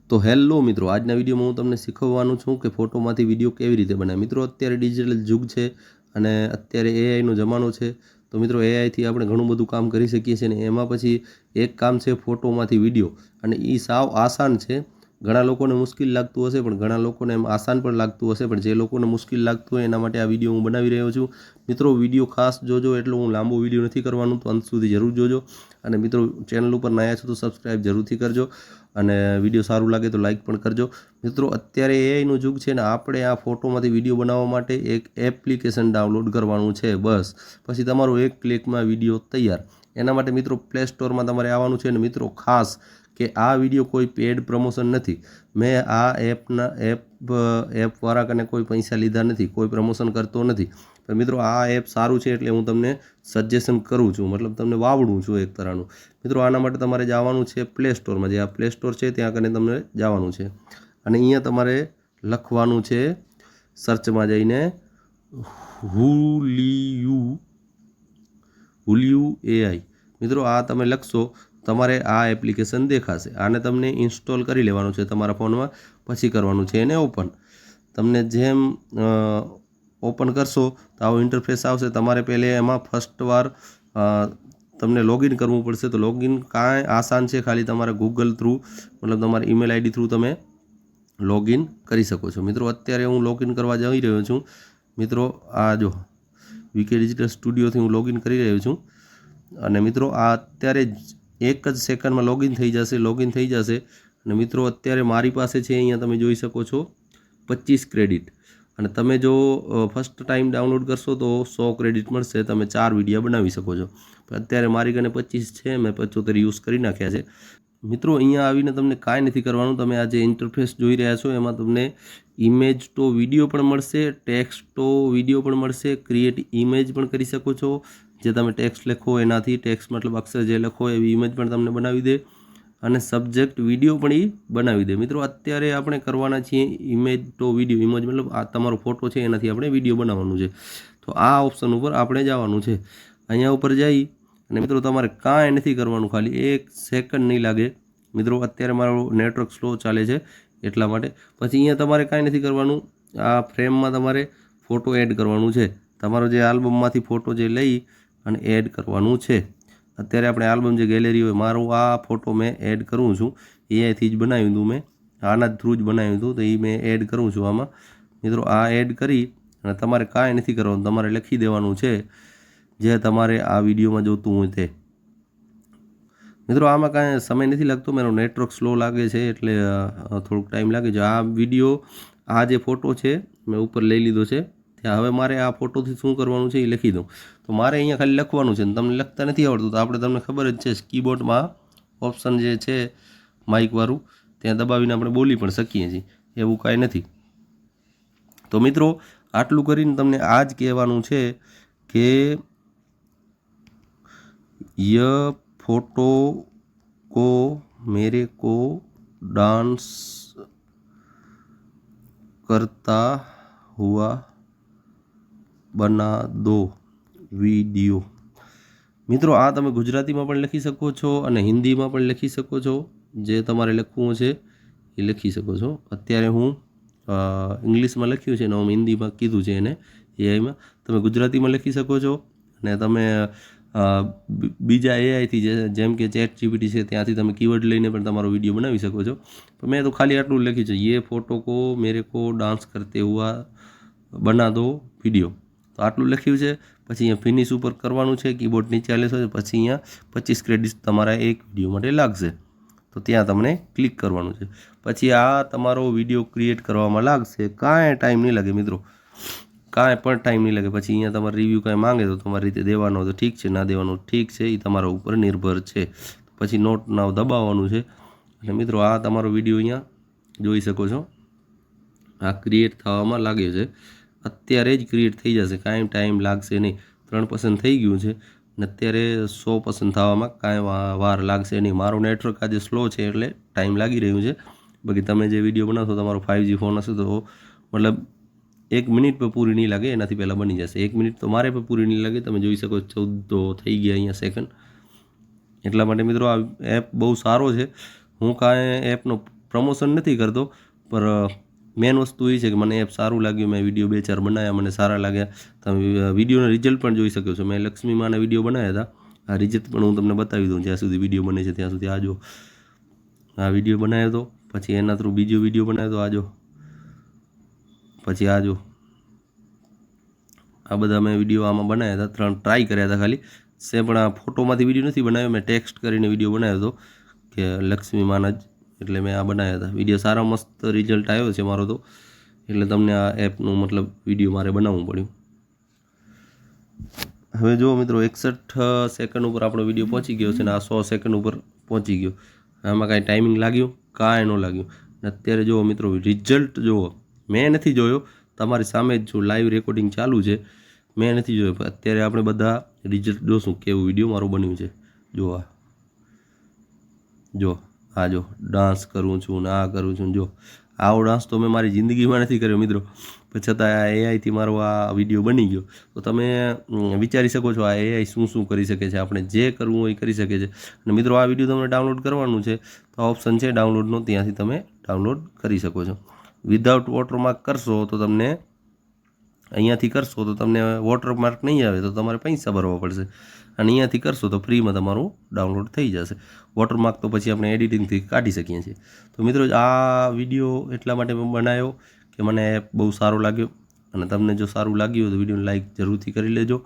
તો હેલો મિત્રો, આજના વિડીયોમાં હું તમને શીખવવાનું છું કે ફોટોમાંથી વિડીયો કેવી રીતે બનાવે। મિત્રો, અત્યારે ડિજિટલ યુગ છે અને અત્યારે એઆઈનો જમાનો છે। તો મિત્રો, એઆઈથી આપણે ઘણું બધું કામ કરી શકીએ છીએ અને એમાં પછી એક કામ છે ફોટોમાંથી વિડીયો, અને એ સાવ આસાન છે। ઘણા લોકોને મુશ્કેલ લાગતું હશે, પણ ઘણા લોકોને એમ આસાન પણ લાગતું હશે, પણ જે લોકોને મુશ્કેલ લાગતું હોય એના માટે આ વિડીયો હું બનાવી રહ્યો છું। મિત્રો, વિડીયો ખાસ જોજો, એટલો હું લાંબો વિડીયો નથી કરવાનું, તો અંત સુધી જરૂર જોજો। અને મિત્રો, ચેનલ ઉપર નયા છો તો સબસ્ક્રાઈબ જરૂરથી કરજો, અને વિડીયો સારું લાગે તો લાઈક પણ કરજો। મિત્રો, અત્યારે એઆઈનું યુગ છે ને આપણે આ ફોટોમાંથી વિડીયો બનાવવા માટે એક એપ્લિકેશન ડાઉનલોડ કરવાનું છે બસ, પછી તમારો એક ક્લિકમાં વિડીયો તૈયાર। એના માટે મિત્રો પ્લે સ્ટોરમાં તમારે આવવાનું છે। અને મિત્રો, ખાસ કે આ વિડીયો કોઈ પેડ પ્રમોશન નથી, મેં આ એપવાળા કને કોઈ પૈસા લીધા નથી, કોઈ પ્રમોશન કરતો નથી, પણ મિત્રો આ એપ સારું છે એટલે હું તમને સજેશન કરું છું, મતલબ તમને વાવડું છું એક તરહનું। મિત્રો, આના માટે તમારે જવાનું છે પ્લે સ્ટોરમાં, જે આ પ્લે સ્ટોર છે ત્યાં કને તમને જવાનું છે, અને અહીંયા તમારે લખવાનું છે સર્ચમાં જઈને હુલિયું એઆઈ। મિત્રો, આ તમે લખશો તમારે આ એપ્લિકેશન દેખાશે, આને તમને ઇન્સ્ટોલ કરી લેવાનું છે તમારા ફોનમાં, પછી કરવાનું છે એને ઓપન। તમને જેમ ઓપન કરશો તો આવો ઇન્ટરફેસ આવશે। તમારે પહેલે એમાં ફર્સ્ટ વાર તમને લોગિન કરવું પડશે। તો લોગિન કાંઈ આસાન છે, ખાલી તમારે ગૂગલ થ્રુ, મતલબ તમારી ઈમેલ આઈડી થ્રુ તમે લોગિન કરી શકો છો। મિત્રો, અત્યારે હું લોગિન કરવા જઈ રહ્યો છું। મિત્રો, આ જો વીકે ડિજિટલ સ્ટુડિયોથી હું લોગિન કરી રહ્યો છું, અને મિત્રો આ અત્યારે એક જ સેકન્ડમાં લોગિન થઈ જશે। અને મિત્રો, અત્યારે મારી પાસે છે અહીંયા તમે જોઈ શકો છો 25 ક્રેડિટ, અને તમે જો ફર્સ્ટ ટાઈમ ડાઉનલોડ કરશો તો 100 ક્રેડિટ મળશે, તમે 4 વિડીયો બનાવી શકો છો। અત્યારે મારી કને 25 છે, મેં 75 યુઝ કરી નાખ્યા છે। મિત્રો, અહીંયા આવીને તમને કાંઈ નથી કરવાનું, તમે આ જે ઇન્ટરફેસ જોઈ રહ્યા છો એમાં તમને ઇમેજ તો વિડીયો પણ મળશે, ટેક્સ્ટ તો વિડીયો પણ મળશે, ક્રિએટ ઇમેજ પણ કરી શકો છો। જે તમે ટેક્સ્ટ લખો એનાથી, ટેક્સ્ટ મતલબ અક્ષર જે લખો એવી ઇમેજ પણ તમને બનાવી દે, અને સબ્જેક્ટ વિડીયો પણ એ બનાવી દે। મિત્રો, અત્યારે આપણે કરવાના છીએ ઇમેજ તો વિડીયો, ઇમેજ મતલબ આ તમારો ફોટો છે એનાથી આપણે વિડીયો બનાવવાનું છે। તો આ ઓપ્શન ઉપર આપણે જવાનું છે, અહીંયા ઉપર જઈ અને મિત્રો તમારે કાંઈ નથી કરવાનું, ખાલી એક સેકન્ડ નહીં લાગે। મિત્રો, અત્યારે મારો નેટવર્ક સ્લો ચાલે છે એટલા માટે। પછી અહીંયા તમારે કાંઈ નથી કરવાનું, આ ફ્રેમમાં તમારે ફોટો એડ કરવાનું છે, તમારો જે આલ્બમમાંથી ફોટો જે લઈ અને એડ કરવાનું છે। અત્યારે આપણે આલ્બમ જે ગેલેરી હોય, મારું આ ફોટો મેં એડ કરું છું, એઆઈથી જ બનાવ્યું હતું, મેં આના થ્રુ જ બનાવ્યું હતું, તો એ મેં એડ કરું છું આમાં। મિત્રો, આ એડ કરી અને તમારે કાંઈ નથી કરવાનું, તમારે લખી દેવાનું છે જે તમારે આ વિડીયોમાં જોતું હોય તે। મિત્રો, આમાં કાંઈ સમય નથી લાગતો, મારો નેટવર્ક સ્લો લાગે છે એટલે થોડુંક ટાઈમ લાગે છે। આ વિડીયો, આ જે ફોટો છે મેં ઉપર લઈ લીધો છે ત્યાં, હવે મારે આ ફોટોથી શું કરવાનું છે એ લખી દઉં। તો મારે અહીંયા ખાલી લખવાનું છે, ને તમને લખતા નથી આવડતું તો આપણે, તમને ખબર જ છે કીબોર્ડમાં ઓપ્શન જે છે માઇકવાળું, ત્યાં દબાવીને આપણે બોલી પણ શકીએ છીએ, એવું કાંઈ નથી। તો મિત્રો, આટલું કરીને તમને આ જ કહેવાનું છે કે फोटो को मेरे को डांस करता हुआ बना दो वीडियो। મિત્રો, આ તમે ગુજરાતીમાં પણ લખી શકો છો અને હિન્દીમાં પણ લખી શકો છો, જે તમારે લખવું છે એ લખી શકો છો। અત્યારે હું ઇંગ્લિશમાં લખ્યું છે ને હું હિન્દીમાં કીધું છે એને એઆઈમાં, તમે ગુજરાતીમાં લખી શકો છો, અને તમે બીજા એઆઈથી જેમ કે ચેટ જીપીટી છે ત્યાંથી તમે કીવર્ડ લઈને પણ તમારો વિડીયો બનાવી શકો છો। તો મેં તો ખાલી આટલું લખ્યું છે, ये फोटो को मेरे को डांस करते हुआ बना दो वीडियो, તો આટલું લખ્યું છે। પછી અહીંયા ફિનિશ ઉપર કરવાનું છે, કીબોર્ડ નીચે ચાલે છે, પછી અહીંયા 25 ક્રેડિટ તમારા એક વિડીયો માટે લાગશે, તો ત્યાં તમને ક્લિક કરવાનું છે। પછી આ તમારો વિડીયો ક્રિએટ કરવામાં લાગશે, કાંઈ ટાઈમ નહીં લાગે મિત્રો, કાંઈ પણ ટાઈમ નહીં લાગે। પછી અહીંયા તમારે રિવ્યૂ કાંઈ માંગે તો તમારી રીતે દેવાનો તો ઠીક છે, ના દેવાનો ઠીક છે, એ તમારા ઉપર નિર્ભર છે। પછી નોટ નાવ દબાવવાનું છે, અને મિત્રો આ તમારો વિડીયો અહીંયા જોઈ શકો છો, આ ક્રિએટ થવામાં લાગે છે, અત્યારે જ ક્રિએટ થઈ જશે, કાંઈ ટાઈમ લાગશે નહીં। 3% થઈ ગયું છે અને અત્યારે 100% થવામાં કાંઈ વાર લાગશે નહીં। મારું નેટવર્ક આજે સ્લો છે એટલે ટાઈમ લાગી રહ્યું છે, બાકી તમે જે વિડીયો બનાવશો તમારો 5G ફોન હશે તો મતલબ 1 મિનિટ પર પૂરી નહીં લાગે, એનાથી પહેલાં બની જશે। 1 મિનિટ તો મારે પણ પૂરી નહીં લાગે, તમે જોઈ શકો 14 તો થઈ ગયા અહીંયા સેકન્ડ। એટલા માટે મિત્રો આ એપ બહુ સારો છે, હું કાંઈ એપનો પ્રમોશન નથી કરતો, પણ મેન વસ્તુ એ છે કે મને એપ સારું લાગ્યું, મેં વિડીયો 2-4 બનાવ્યા, મને સારા લાગ્યા. તમે વિડીયોના રિઝલ્ટ પણ જોઈ શકો છો. મેં લક્ષ્મી માના વિડીયો બનાવ્યા હતા, આ રિઝલ્ટ પણ હું તમને બતાવી દઉં. જ્યાં સુધી વિડીયો બને છે ત્યાં સુધી આ જો, આ વિડીયો બનાવ્યો હતો, પછી એના થ્રુ બીજો વિડીયો બનાવ્યો હતો, આ જો, પછી આ જો, આ બધા મેં વિડીયો આમાં બનાવ્યા હતા. 3 ટ્રાય કર્યા હતા ખાલી. પણ આ ફોટોમાંથી વિડીયો નથી બનાવ્યો, મેં ટેક્સ્ટ કરીને વિડીયો બનાવ્યો હતો કે લક્ષ્મી માના જ, એટલે મેં આ બનાવ્યા હતા વિડીયો. સારા મસ્ત રિઝલ્ટ આવ્યો છે મારો તો, એટલે તમને આ એપનું મતલબ વિડીયો મારે બનાવવું પડ્યું. હવે જો મિત્રો 61 સેકન્ડ ઉપર આપણો વિડીયો પહોંચી ગયો છે ને આ 100 સેકન્ડ ઉપર પહોંચી ગયો. આમાં કાંઈ ટાઈમિંગ લાગ્યું? કાંઈ ન લાગ્યું. અત્યારે જુઓ મિત્રો રિઝલ્ટ જુઓ, મેં નથી જોયો, તમારી સામે જ છું, લાઈવ રેકોર્ડિંગ ચાલુ છે, મેં નથી જોયો. અત્યારે આપણે બધા રિઝલ્ટ જોશું કેવું વિડીયો મારું બન્યું છે. જો આ જો ડાન્સ કરું છું ને આ કરું છું. જો આવો ડાન્સ તો મેં મારી જિંદગીમાં નથી કર્યો મિત્રો, પણ છતાં આ એઆઈથી મારો આ વિડીયો બની ગયો. તો તમે વિચારી શકો છો આ એઆઈ શું શું કરી શકે છે, આપણે જે કરવું હોય એ કરી શકે છે. અને મિત્રો આ વિડીયો તમને ડાઉનલોડ કરવાનું છે તો ઓપ્શન છે ડાઉનલોડનો, ત્યાંથી તમે ડાઉનલોડ કરી શકો છો. વિધાઉટ વોટરમાર્ક કરશો તો તમને અહીંયાથી કરશો તો તમને વોટરમાર્ક નહીં આવે, તો તમારે પૈસા ભરવા પડશે. અને અહીંયાથી કરશો તો ફ્રીમાં તમારું ડાઉનલોડ થઈ જશે. વોટરમાર્ક તો પછી આપણે એડિટિંગથી કાઢી શકીએ છીએ. તો મિત્રો આ વિડીયો એટલા માટે મેં બનાવ્યો કે મને એપ બહુ સારો લાગ્યો, અને તમને જો સારું લાગ્યું તો વિડીયોને લાઇક જરૂરથી કરી લેજો,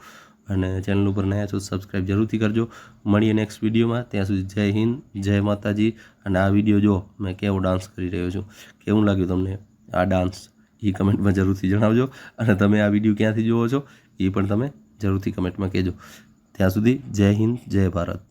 અને ચેનલ ઉપર નયા છો સબસ્ક્રાઈબ જરૂરથી કરજો. મળીએ નેક્સ્ટ વિડીયોમાં. ત્યાં સુધી જય હિન્દ, જય માતાજી. અને આ વિડીયો જો મેં કેવો ડાન્સ કરી રહ્યો છું, કેવું લાગ્યું તમને આ ડાન્સ, એ કમેન્ટમાં જરૂરથી જણાવજો. અને તમે આ વિડીયો ક્યાંથી જુઓ છો એ પણ તમે જરૂરથી કમેન્ટમાં કહેજો. ત્યાં સુધી જય હિન્દ, જય ભારત.